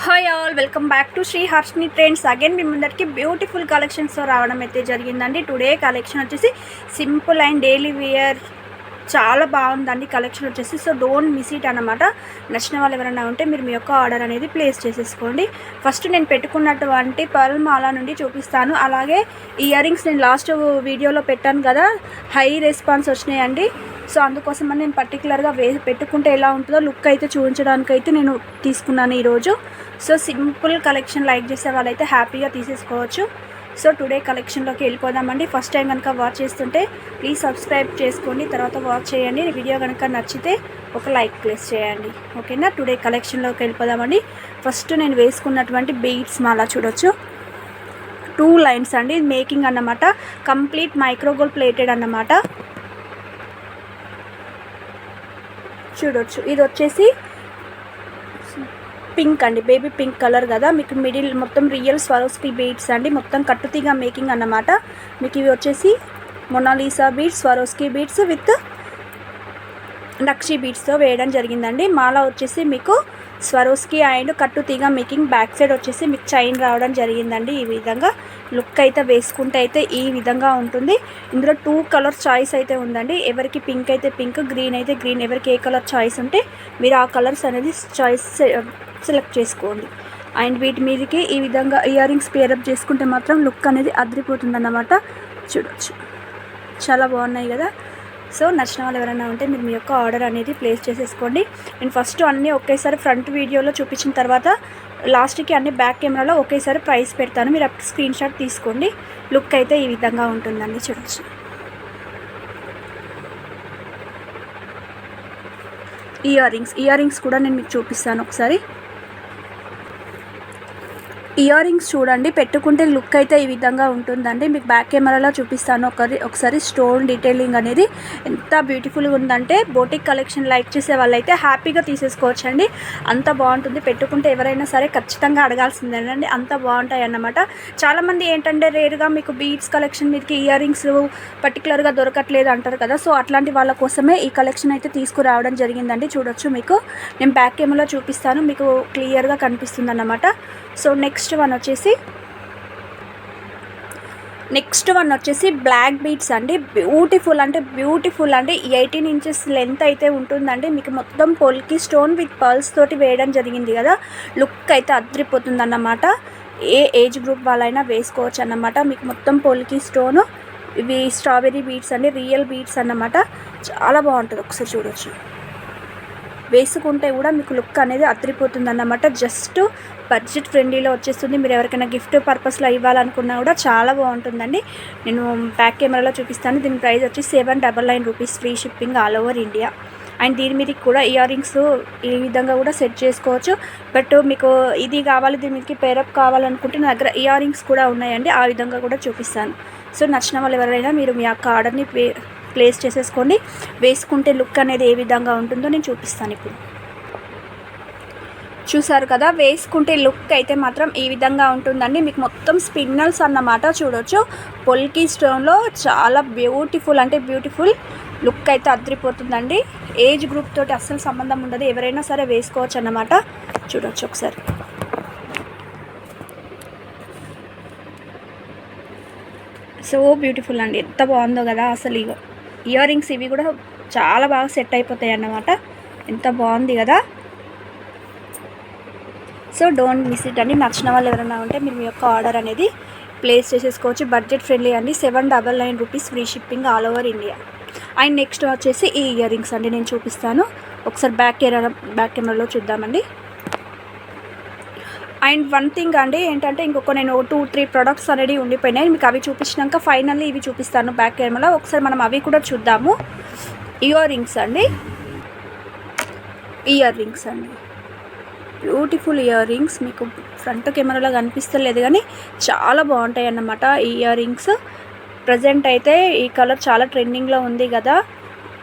Hi all, welcome back to Shri Harshini trends. Again మీ ముందరికి beautiful కలెక్షన్స్తో రావడం అయితే జరిగిందండి. టుడే కలెక్షన్ వచ్చేసి సింపుల్ అండ్ డైలీ వేర్ చాలా బాగుందండి కలెక్షన్ వచ్చేసి. సో డోంట్ మిస్ ఇట్ అనమాట. నచ్చిన వాళ్ళు ఎవరైనా ఉంటే మీరు మీ యొక్క ఆర్డర్ అనేది ప్లేస్ చేసేసుకోండి. ఫస్ట్ నేను పెట్టుకున్నటువంటి పర్ల్ మాల నుండి చూపిస్తాను. అలాగే ఇయర్ రింగ్స్ నేను లాస్ట్ వీడియోలో పెట్టాను కదా, హై రెస్పాన్స్ వచ్చినాయండి. సో అందుకోసమని నేను పర్టికులర్గా పెట్టుకుంటే ఎలా ఉంటుందో లుక్ అయితే చూపించడానికి అయితే నేను తీసుకున్నాను ఈరోజు. సో సింపుల్ కలెక్షన్ లైక్ చేసే వాళ్ళైతే హ్యాపీగా తీసేసుకోవచ్చు. సో టుడే కలెక్షన్లోకి వెళ్ళిపోదామండి. ఫస్ట్ టైం కనుక వాచ్ చేస్తుంటే ప్లీజ్ సబ్స్క్రైబ్ చేసుకోండి, తర్వాత వాచ్ చేయండి. వీడియో కనుక నచ్చితే ఒక లైక్ ప్లేస్ చేయండి, ఓకేనా. టుడే కలెక్షన్లోకి వెళ్ళిపోదామండి. ఫస్ట్ నేను వేసుకున్నటువంటి బీడ్స్ మాల చూడొచ్చు, 2 లైన్స్ అండి. మేకింగ్ అన్నమాట, కంప్లీట్ మైక్రోగోల్డ్ ప్లేటెడ్ అన్నమాట. చూడొచ్చు, ఇది వచ్చేసి పింక్ అండి, బేబీ పింక్ కలర్ కదా. మీకు మిడిల్ మొత్తం రియల్ స్వరోస్కి బీడ్స్ అండి, మొత్తం కట్టుతీగా మేకింగ్ అన్నమాట. మీకు ఇవి వచ్చేసి Monalisa beads, Swarovski beads with Nakshi బీడ్స్తో వేయడం జరిగిందండి. మాల వచ్చేసి మీకు స్వరోస్కి అండ్ కట్టుతీగా మేకింగ్, బ్యాక్ సైడ్ వచ్చేసి మీకు చైన్ రావడం జరిగిందండి. ఈ విధంగా లుక్ అయితే వేసుకుంటే అయితే ఈ విధంగా ఉంటుంది. ఇందులో 2 కలర్ చాయిస్ అయితే ఉందండి. ఎవరికి పింక్ అయితే పింక్, గ్రీన్ అయితే గ్రీన్, ఎవరికి ఏ కలర్ చాయిస్ ఉంటే మీరు ఆ కలర్స్ అనేది చాయిస్ సెలెక్ట్ చేసుకోండి. అండ్ వీటి మీదకి ఈ విధంగా ఇయర్ రింగ్స్ పేరప్ చేసుకుంటే మాత్రం లుక్ అనేది అదిరిపోతుంది అన్నమాట. చూడొచ్చు, చాలా బాగున్నాయి కదా. సో నచ్చిన వాళ్ళు ఎవరైనా ఉంటే మీరు మీ యొక్క ఆర్డర్ అనేది ప్లేస్ చేసేసుకోండి. నేను ఫస్ట్ అన్నీ ఒకేసారి ఫ్రంట్ వీడియోలో చూపించిన తర్వాత లాస్ట్కి అన్ని బ్యాక్ కెమెరాలో ఒకేసారి ప్రైస్ పెడతాను, మీరు అప్పుడు స్క్రీన్ షాట్ తీసుకోండి. లుక్ అయితే ఈ విధంగా ఉంటుందండి. చూడొచ్చు, ఇయర్ రింగ్స్ కూడా నేను మీకు చూపిస్తాను ఒకసారి. ఇయర్ రింగ్స్ చూడండి, పెట్టుకుంటే లుక్ అయితే ఈ విధంగా ఉంటుందండి. మీకు బ్యాక్ కెమెరాలో చూపిస్తాను ఒకసారి. స్టోన్ డీటెయిలింగ్ అనేది ఎంత బ్యూటిఫుల్గా ఉందంటే బోటిక్ కలెక్షన్ లైక్ చేసే వాళ్ళైతే హ్యాపీగా తీసేసుకోవచ్చు అండి. అంత బాగుంటుంది, పెట్టుకుంటే ఎవరైనా సరే ఖచ్చితంగా అడగాల్సిందేనండి, అంత బాగుంటాయి అన్నమాట. చాలామంది ఏంటంటే రేర్గా మీకు బీడ్స్ కలెక్షన్ మీదకి ఇయర్ రింగ్స్ పర్టికులర్గా దొరకట్లేదు అంటారు కదా. సో అట్లాంటి వాళ్ళ కోసమే ఈ కలెక్షన్ అయితే తీసుకురావడం జరిగిందండి. చూడొచ్చు, మీకు నేను బ్యాక్ కెమెరాలో చూపిస్తాను, మీకు క్లియర్గా కనిపిస్తుంది అన్నమాట. సో నెక్స్ట్ వన్ వచ్చేసి బ్లాక్ బీడ్స్ అండి. బ్యూటిఫుల్ అంటే బ్యూటిఫుల్ అండి. 18 ఇంచెస్ లెంత్ అయితే ఉంటుందండి. మీకు మొత్తం పొల్కి స్టోన్ విత్ పర్ల్స్ తోటి వేయడం జరిగింది కదా. లుక్ అయితే అదిరిపోతుంది అన్నమాట. ఏ ఏజ్ గ్రూప్ వాళ్ళైనా వేసుకోవచ్చు అన్నమాట. మీకు మొత్తం పొల్కి స్టోను, ఇవి స్ట్రాబెర్రీ బీడ్స్ అండి, రియల్ బీడ్స్ అన్నమాట. చాలా బాగుంటుంది, ఒకసారి చూడొచ్చు. వేసుకుంటే కూడా మీకు లుక్ అనేది అదిరిపోతుంది అన్నమాట. జస్ట్ బడ్జెట్ ఫ్రెండ్లీలో వచ్చేస్తుంది. మీరు ఎవరికైనా గిఫ్ట్ పర్పస్లో ఇవ్వాలనుకున్నా కూడా చాలా బాగుంటుందండి. నేను బ్యాక్ కెమెరాలో చూపిస్తాను. దీని ప్రైస్ వచ్చి 799 rupees, free shipping all over India. And దీని మీదకి కూడా ఇయర్ రింగ్స్ ఈ విధంగా కూడా సెట్ చేసుకోవచ్చు. బట్ మీకు ఇది కావాలి, దీని మీదకి పేరప్ కావాలనుకుంటే నా దగ్గర ఇయర్ రింగ్స్ కూడా ఉన్నాయండి, ఆ విధంగా కూడా చూపిస్తాను. సో నచ్చిన వాళ్ళు ఎవరైనా మీరు మీ యొక్క ఆర్డర్ని ప్లేస్ చేసేసుకోండి. వేసుకుంటే లుక్ అనేది ఏ విధంగా ఉంటుందో నేను చూపిస్తాను ఇప్పుడు. చూసారు కదా, వేసుకుంటే లుక్ అయితే మాత్రం ఈ విధంగా ఉంటుందండి. మీకు మొత్తం స్పిన్నల్స్ అన్నమాట. చూడొచ్చు, పొల్కి స్టోన్లో చాలా బ్యూటిఫుల్ అంటే బ్యూటిఫుల్ లుక్ అయితే అదిరిపోతుందండి. ఏజ్ గ్రూప్ తోటి అస్సలు సంబంధం ఉండదు, ఎవరైనా సరే వేసుకోవచ్చు అన్నమాట. చూడొచ్చు ఒకసారి. సో బ్యూటిఫుల్ అండి, ఎంత బాగుందో కదా అసలు. ఇయర్ రింగ్స్ ఇవి కూడా చాలా బాగా సెట్ అయిపోతాయి అన్నమాట. ఎంత బాగుంది కదా. సో డోంట్ మిస్ ఇట్ అండి. నచ్చిన వాళ్ళు ఎవరైనా ఉంటే మీరు మీ యొక్క ఆర్డర్ అనేది ప్లేస్ చేసేసుకోవచ్చు. బడ్జెట్ ఫ్రెండ్లీ అండి, 799 rupees, free shipping all over India. And next వచ్చేసి ఈ ఇయర్ రింగ్స్ అండి, నేను చూపిస్తాను ఒకసారి. బ్యాక్ కెమెరాలో చూద్దామండి. అండ్ వన్ థింగ్ అండి ఏంటంటే, ఇంకొక నేను 2-3 ప్రొడక్ట్స్ అనేది ఉండిపోయినాయి. మీకు అవి చూపించినాక ఫైనల్లీ ఇవి చూపిస్తాను బ్యాక్ కెమెరాలో. ఒకసారి మనం అవి కూడా చూద్దాము. ఇయర్ రింగ్స్ అండి, బ్యూటిఫుల్ ఇయర్ రింగ్స్. మీకు ఫ్రంట్ కెమెరాలో కనిపిస్తలేదు కానీ చాలా బాగుంటాయి అన్నమాట ఈ ఇయర్ రింగ్స్. ప్రజెంట్ అయితే ఈ కలర్ చాలా ట్రెండింగ్లో ఉంది కదా,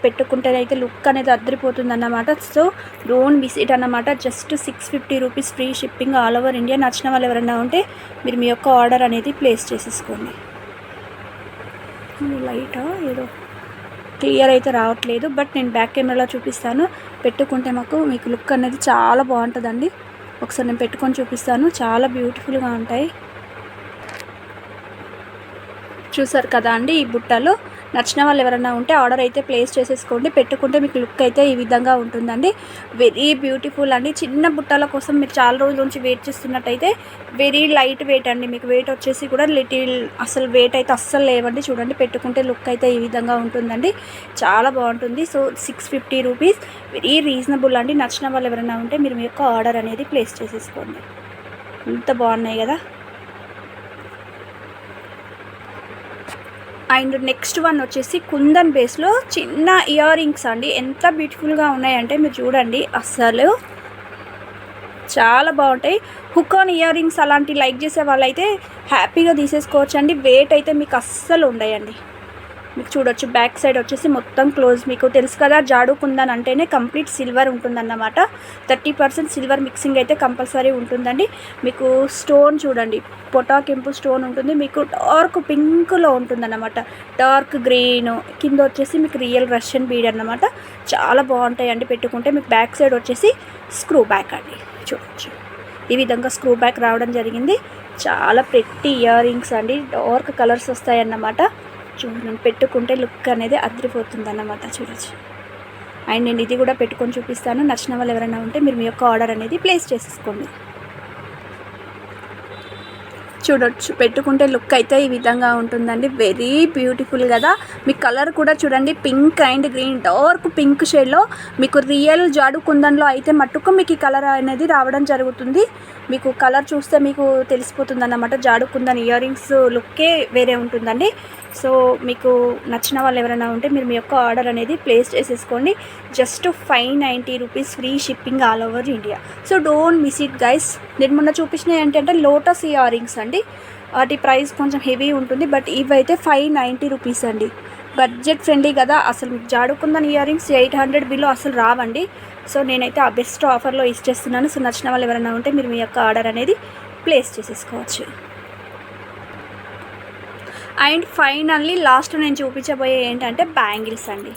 పెట్టుకుంటేనైతే లుక్ అనేది అదిరిపోతుంది అన్నమాట. సో డోంట్ మిస్ ఇట్ అన్నమాట. Just 650 rupees, free shipping all over India. నచ్చిన వాళ్ళు ఎవరైనా ఉంటే మీరు మీ యొక్క ఆర్డర్ అనేది ప్లేస్ చేసేసుకోండి. లైటా ఏదో క్లియర్ అయితే రావట్లేదు, బట్ నేను బ్యాక్ కెమెరాలో చూపిస్తాను. పెట్టుకుంటే మీకు లుక్ అనేది చాలా బాగుంటుందండి. ఒకసారి నేను పెట్టుకొని చూపిస్తాను. చాలా బ్యూటిఫుల్గా ఉంటాయి. చూసారు కదా అండి, ఈ బుట్టలు నచ్చిన వాళ్ళు ఎవరైనా ఉంటే ఆర్డర్ అయితే ప్లేస్ చేసేసుకోండి. పెట్టుకుంటే మీకు లుక్ అయితే ఈ విధంగా ఉంటుందండి. వెరీ బ్యూటిఫుల్ అండి. చిన్న బుట్టల కోసం మీరు చాలా రోజుల నుంచి వెయిట్ చేస్తున్నట్టయితే వెరీ లైట్ వెయిట్ అండి. మీకు వెయిట్ వచ్చేసి కూడా లిటిల్, అసలు వెయిట్ అయితే అస్సలు లేవండి. చూడండి, పెట్టుకుంటే లుక్ అయితే ఈ విధంగా ఉంటుందండి. చాలా బాగుంటుంది. సో 650 రూపీస్, వెరీ రీజనబుల్ అండి. నచ్చిన వాళ్ళు ఎవరైనా ఉంటే మీరు మీ యొక్క ఆర్డర్ అనేది ప్లేస్ చేసేసుకోండి. ఎంత బాగున్నాయి కదా. అండ్ నెక్స్ట్ వన్ వచ్చేసి కుందన్ బేస్లో చిన్న ఇయర్ రింగ్స్ అండి. ఎంత బ్యూటిఫుల్గా ఉన్నాయంటే మీరు చూడండి, అస్సలు చాలా బాగుంటాయి. హుక్ ఆన్ ఇయర్ రింగ్స్ అలాంటి లైక్ చేసే వాళ్ళైతే హ్యాపీగా తీసేసుకోవచ్చు అండి. వెయిట్ అయితే మీకు అస్సలు ఉండయండి. మీకు చూడొచ్చు, బ్యాక్ సైడ్ వచ్చేసి మొత్తం క్లోజ్. మీకు తెలుసు కదా, జాడు కుందన్ అంటేనే కంప్లీట్ సిల్వర్ ఉంటుందన్నమాట. 30% సిల్వర్ మిక్సింగ్ అయితే కంపల్సరీ ఉంటుందండి. మీకు స్టోన్ చూడండి, పొటా కెంపు స్టోన్ ఉంటుంది. మీకు డార్క్ పింక్లో ఉంటుందన్నమాట, డార్క్ గ్రీన్. కింద వచ్చేసి మీకు రియల్ రష్యన్ బీడ్ అన్నమాట. చాలా బాగుంటాయండి పెట్టుకుంటే. మీకు బ్యాక్ సైడ్ వచ్చేసి స్క్రూ బ్యాక్ అండి. చూడొచ్చు, ఈ విధంగా స్క్రూ బ్యాక్ రావడం జరిగింది. చాలా ప్రెట్టి ఇయర్ రింగ్స్ అండి. డార్క్ కలర్స్ వస్తాయన్నమాట. చూడండి, పెట్టుకుంటే లుక్ అనేది అదిరిపోతుంది అన్నమాట. చూడొచ్చు. అండ్ నేను ఇది కూడా పెట్టుకొని చూపిస్తాను. నచ్చిన వాళ్ళు ఎవరైనా ఉంటే మీరు మీ యొక్క ఆర్డర్ అనేది ప్లేస్ చేసేసుకోండి. చూడొచ్చు, పెట్టుకుంటే లుక్ అయితే ఈ విధంగా ఉంటుందండి. వెరీ బ్యూటిఫుల్ కదా. మీ కలర్ కూడా చూడండి, pink and green, dark pink షేడ్లో. మీకు రియల్ జాడు కుందన్లో అయితే మట్టుకు మీకు ఈ కలర్ అనేది రావడం జరుగుతుంది. మీకు కలర్ చూస్తే మీకు తెలిసిపోతుంది అన్నమాట. జాడు కుందన్ ఇయర్ రింగ్స్ లుక్కే వేరే ఉంటుందండి. సో మీకు నచ్చిన వాళ్ళు ఎవరైనా ఉంటే మీరు మీ యొక్క ఆర్డర్ అనేది ప్లేస్ చేసేసుకోండి. Just 590 rupees, free shipping all over India. So don't miss it guys. నేను మొన్న చూపించినవి ఏంటంటే లోటస్ ఇయర్ రింగ్స్ అండి. వాటి ప్రైస్ కొంచెం హెవీ ఉంటుంది. బట్ ఇవైతే 590 రూపీస్ అండి. బడ్జెట్ ఫ్రెండ్లీ కదా. అసలు మీకు జాడుకుందని ఇయర్ రింగ్స్ 800 బిలో అసలు రావండి. సో నేనైతే ఆ బెస్ట్ ఆఫర్లో ఇచ్చేస్తున్నాను. సో నచ్చిన వాళ్ళు ఎవరైనా ఉంటే మీరు మీ యొక్క ఆర్డర్ అనేది ప్లేస్ చేసేసుకోవచ్చు. అండ్ ఫైనల్లీ లాస్ట్ నేను చూపించబోయే ఏంటంటే బ్యాంగిల్స్ అండి.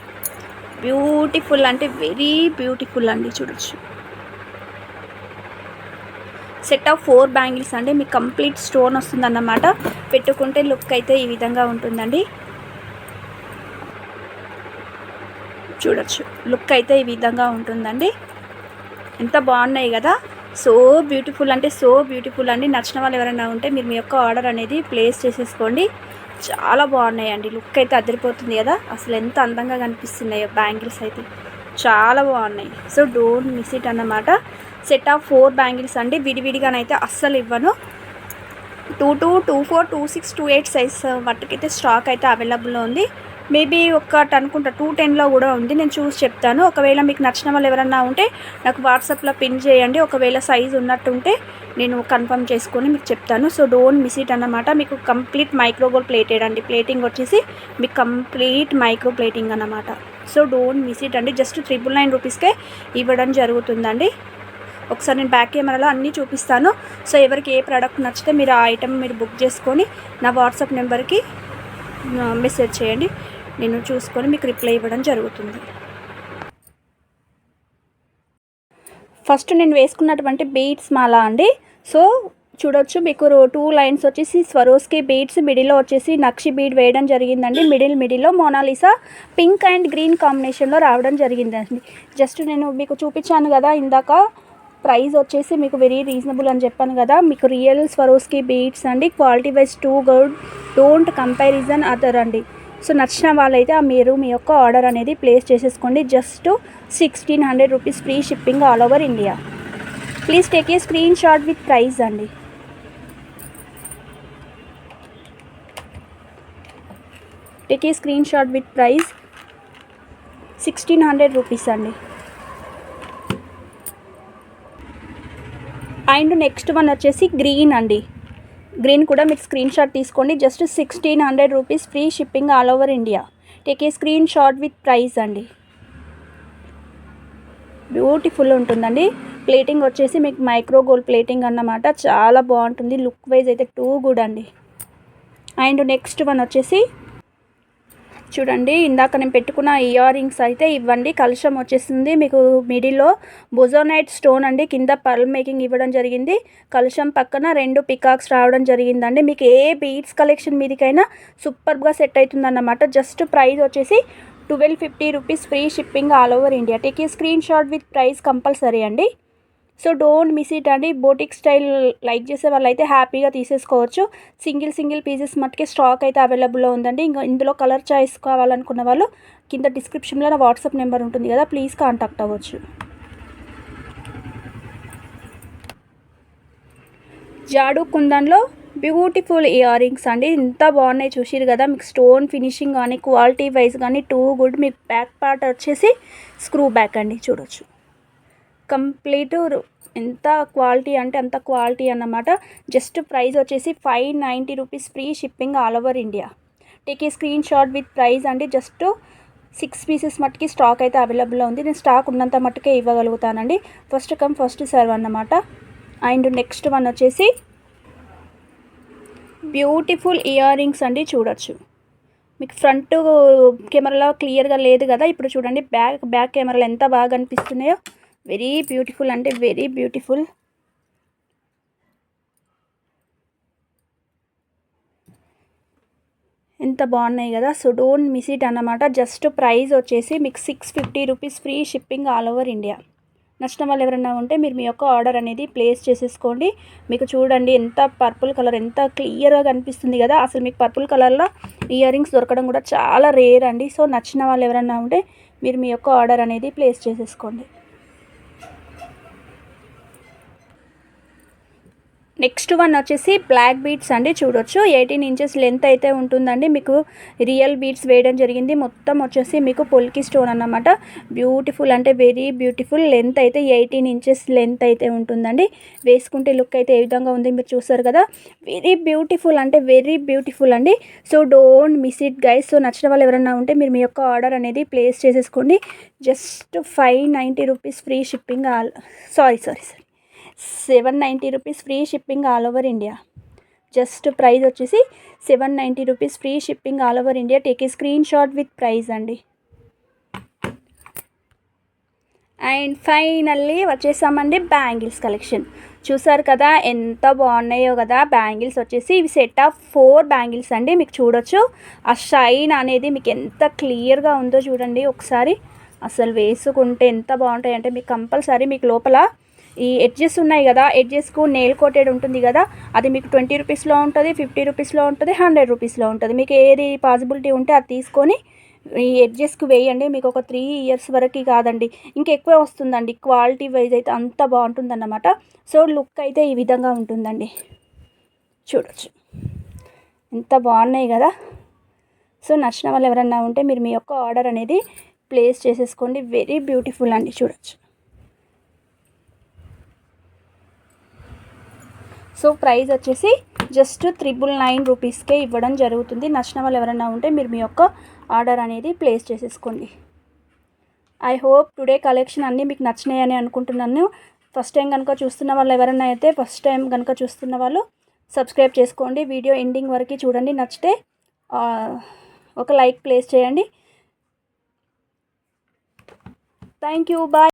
బ్యూటిఫుల్ అంటే వెరీ బ్యూటిఫుల్ అండి. చూడొచ్చు, సెట్ ఆఫ్ 4 బ్యాంగిల్స్ అండి. మీకు కంప్లీట్ స్టోన్ వస్తుందన్నమాట. పెట్టుకుంటే లుక్ అయితే ఈ విధంగా ఉంటుందండి. చూడొచ్చు, లుక్ అయితే ఈ విధంగా ఉంటుందండి. ఎంత బాగున్నాయి కదా. సో బ్యూటిఫుల్ అంటే సో బ్యూటిఫుల్ అండి. నచ్చిన వాళ్ళు ఎవరైనా ఉంటే మీరు మీ యొక్క ఆర్డర్ అనేది ప్లేస్ చేసేసుకోండి. చాలా బాగున్నాయండి. లుక్ అయితే అదిరిపోతుంది కదా. అసలు ఎంత అందంగా కనిపిస్తున్నాయో బ్యాంగిల్స్ అయితే, చాలా బాగున్నాయి. సో డోంట్ మిస్ ఇట్ అన్నమాట. సెట్ ఆఫ్ 4 బ్యాంగిల్స్ అండి. విడివిడిగానైతే అస్సలు ఇవ్వను. 22, 24, 26, 28 సైజ్ మట్టుకైతే స్టాక్ అయితే అవైలబుల్లో ఉంది. మేబీ ఒకటి అనుకుంటా 210లో కూడా ఉంది. నేను చూసి చెప్తాను. ఒకవేళ మీకు నచ్చిన వాళ్ళు ఎవరన్నా ఉంటే నాకు వాట్సాప్లో పిన్ చేయండి. ఒకవేళ సైజ్ ఉన్నట్టుంటే నేను కన్ఫర్మ్ చేసుకొని మీకు చెప్తాను. సో డోంట్ మిస్ ఇట్ అన్నమాట. మీకు కంప్లీట్ మైక్రోగోల్డ్ ప్లేటెడ్ అండి. ప్లేటింగ్ వచ్చేసి మీకు కంప్లీట్ మైక్రో ప్లేటింగ్ అన్నమాట. సో డోంట్ మిస్ ఇట్ అండి. జస్ట్ 999 రూపీస్కే ఇవ్వడం జరుగుతుందండి. ఒకసారి నేను బ్యాక్ కెమెరాలో అన్నీ చూపిస్తాను. సో ఎవరికి ఏ ప్రోడక్ట్ నచ్చితే మీరు ఆ ఐటమ్ మీరు బుక్ చేసుకొని నా వాట్సాప్ నెంబర్కి మెసేజ్ చేయండి. నేను చూసుకొని మీకు రిప్లై ఇవ్వడం జరుగుతుంది. ఫస్ట్ నేను వేసుకున్నటువంటి బీడ్స్ మాల అండి. సో చూడొచ్చు, మీకు 2 లైన్స్ వచ్చేసి స్వరోస్కి బీడ్స్, మిడిల్లో వచ్చేసి నక్షి బీడ్ వేయడం జరిగిందండి. మిడిల్లో మోనాలిసా పింక్ అండ్ గ్రీన్ కాంబినేషన్లో రావడం జరిగిందండి. జస్ట్ నేను మీకు చూపించాను కదా ఇందాక, ప్రైస్ వచ్చేసి మీకు వెరీ రీజనబుల్ అని చెప్పాను కదా. మీకు రియల్ స్వరోస్కి బీడ్స్ అండి. Quality wise too good, don't comparison other అండి. సో నచ్చిన వాళ్ళైతే మీరు మీ యొక్క ఆర్డర్ అనేది ప్లేస్ చేసేసుకోండి. Just 1600 rupees, free shipping all over India. Please take a screen shot with price అండి. Take a screen shot with price 1600 rupees అండి. అండ్ నెక్స్ట్ వన్ వచ్చేసి గ్రీన్ అండి. గ్రీన్ కూడా మీరు స్క్రీన్ షాట్ తీసుకోండి. Just 1600 rupees, free shipping all over India. Take a screen shot with price అండి. Beautiful ఉంటుందండి. Plating వచ్చేసి మీకు మైక్రో గోల్డ్ ప్లేటింగ్ అన్నమాట. చాలా బాగుంటుంది. లుక్ వైజ్ అయితే టూ గుడ్ అండి. అండ్ నెక్స్ట్ వన్ వచ్చేసి చూడండి, ఇందాక నేను పెట్టుకున్న ఇయర్ రింగ్స్ అయితే ఇవ్వండి. కలశం వచ్చేసింది మీకు మిడిల్లో బొజోనైట్ స్టోన్ అండి, కింద పర్ల్ మేకింగ్ ఇవ్వడం జరిగింది. కలశం పక్కన 2 పికాక్స్ రావడం జరిగిందండి. మీకు ఏ బీడ్స్ కలెక్షన్ మీదికైనా సూపర్గా సెట్ అవుతుందన్నమాట. జస్ట్ ప్రైస్ వచ్చేసి 1250 rupees, free shipping all over India. Take a screen shot with price compulsory అండి. సో డోంట్ మిస్ ఇట్ అండి. బోటిక్ స్టైల్ లైక్ చేసే వాళ్ళు అయితే హ్యాపీగా తీసేసుకోవచ్చు. సింగిల్ పీసెస్ మట్టుకే స్టాక్ అయితే అవైలబుల్లో ఉందండి. ఇంకా ఇందులో కలర్ చాయిస్ కావాలనుకున్న వాళ్ళు కింద డిస్క్రిప్షన్లో నా వాట్సాప్ నెంబర్ ఉంటుంది కదా, ప్లీజ్ కాంటాక్ట్ అవ్వచ్చు. జాడు కుందన్లో బ్యూటిఫుల్ ఇయర్ రింగ్స్ అండి, ఎంత బాగున్నాయి చూసిరు కదా. మీకు స్టోన్ ఫినిషింగ్ కానీ క్వాలిటీ వైజ్ కానీ టూ గుడ్. మీకు బ్యాక్ పార్ట్ వచ్చేసి స్క్రూ బ్యాక్ అండి, చూడొచ్చు. కంప్లీట్ ఎంత క్వాలిటీ అంటే అంత క్వాలిటీ అన్నమాట. జస్ట్ ప్రైస్ వచ్చేసి 590 rupees, free shipping all over India. Take a screen shot with price అండి. జస్ట్ 6 పీసెస్ మట్టుకి స్టాక్ అయితే అవైలబుల్లో ఉంది. నేను స్టాక్ ఉన్నంత మట్టుకే ఇవ్వగలుగుతానండి. ఫస్ట్ కమ్ ఫస్ట్ సర్వ్ అన్నమాట. అండ్ నెక్స్ట్ వన్ వచ్చేసి బ్యూటిఫుల్ ఇయర్ రింగ్స్ అండి, చూడొచ్చు. మీకు ఫ్రంట్ కెమెరాలో క్లియర్గా లేదు కదా, ఇప్పుడు చూడండి బ్యాక్ కెమెరాలో ఎంత బాగా అనిపిస్తున్నాయో. వెరీ బ్యూటిఫుల్ అంటే వెరీ బ్యూటిఫుల్. ఎంత బాగున్నాయి కదా. సో డోంట్ మిస్ ఇట్ అన్నమాట. జస్ట్ ప్రైస్ వచ్చేసి మీకు 650 rupees, free shipping all over India. నచ్చిన వాళ్ళు ఎవరైనా ఉంటే మీరు మీ యొక్క ఆర్డర్ అనేది ప్లేస్ చేసేసుకోండి. మీకు చూడండి ఎంత పర్పుల్ కలర్ ఎంత క్లియర్గా కనిపిస్తుంది కదా. అసలు మీకు పర్పుల్ కలర్లో ఇయర్ రింగ్స్ దొరకడం కూడా చాలా రేర్ అండి. సో నచ్చిన వాళ్ళు ఎవరైనా ఉంటే మీరు మీ యొక్క ఆర్డర్ అనేది ప్లేస్ చేసేసుకోండి. నెక్స్ట్ వన్ వచ్చేసి బ్లాక్ బీడ్స్ అండి, చూడొచ్చు. 18 ఇంచెస్ లెంత్ అయితే ఉంటుందండి. మీకు రియల్ బీడ్స్ వేయడం జరిగింది. మొత్తం వచ్చేసి మీకు పొల్కి స్టోన్ అన్నమాట. బ్యూటిఫుల్ అంటే వెరీ బ్యూటిఫుల్. లెంత్ అయితే 18 ఇంచెస్ లెంత్ అయితే ఉంటుందండి. వేసుకుంటే లుక్ అయితే ఏ విధంగా ఉంది మీరు చూస్తారు కదా. వెరీ బ్యూటిఫుల్ అంటే వెరీ బ్యూటిఫుల్ అండి. So don't miss it guys. So నచ్చిన వాళ్ళు ఎవరైనా ఉంటే మీరు మీ యొక్క ఆర్డర్ అనేది ప్లేస్ చేసేసుకోండి. Just 590 rupees, free shipping sorry 790 rupees, free shipping all over India. Just price వచ్చేసి 790 rupees, free shipping all over India. Take a screen shot with price అండి. అండ్ ఫైనల్లీ వచ్చేసామండి బ్యాంగిల్స్ కలెక్షన్. చూసారు కదా ఎంత బాగున్నాయో కదా. బ్యాంగిల్స్ వచ్చేసి ఇవి సెట్ ఆఫ్ 4 బ్యాంగిల్స్ అండి. మీకు చూడొచ్చు ఆ షైన్ అనేది మీకు ఎంత క్లియర్గా ఉందో చూడండి ఒకసారి. అసలు వేసుకుంటే ఎంత బాగుంటాయి అంటే మీకు కంపల్సరీ మీకు లోపల ఈ ఎడ్జెస్ ఉన్నాయి కదా, ఎడ్జెస్కు నెయిల్ కోటెడ్ ఉంటుంది కదా, అది మీకు 20 రూపీస్లో ఉంటుంది, 50 రూపీస్లో ఉంటుంది, 100 రూపీస్లో ఉంటుంది. మీకు ఏది పాసిబిలిటీ ఉంటే అది తీసుకొని ఈ ఎడ్జెస్కి వేయండి. మీకు ఒక 3 ఇయర్స్ వరకు కాదండి ఇంకెక్కువ వస్తుందండి. క్వాలిటీ వైజ్ అయితే అంత బాగుంటుందన్నమాట. సో లుక్ అయితే ఈ విధంగా ఉంటుందండి, చూడొచ్చు. ఎంత బాగున్నాయి కదా. సో నచ్చిన వాళ్ళు ఎవరన్నా ఉంటే మీరు మీ యొక్క ఆర్డర్ అనేది ప్లేస్ చేసేసుకోండి. వెరీ బ్యూటిఫుల్ అండి, చూడొచ్చు. సో ప్రైస్ వచ్చేసి జస్ట్ 999 రూపీస్కే ఇవ్వడం జరుగుతుంది. నచ్చిన వాళ్ళు ఎవరైనా ఉంటే మీరు మీ యొక్క ఆర్డర్ అనేది ప్లేస్ చేసేసుకోండి. ఐ హోప్ టుడే కలెక్షన్ అన్నీ మీకు నచ్చినాయని అనుకుంటున్నాను. ఫస్ట్ టైం కనుక చూస్తున్న వాళ్ళు ఎవరైనా అయితే ఫస్ట్ టైం కనుక చూస్తున్న వాళ్ళు సబ్స్క్రైబ్ చేసుకోండి. వీడియో ఎండింగ్ వరకు చూడండి. నచ్చితే ఒక లైక్ ప్లేస్ చేయండి. Thank you, bye.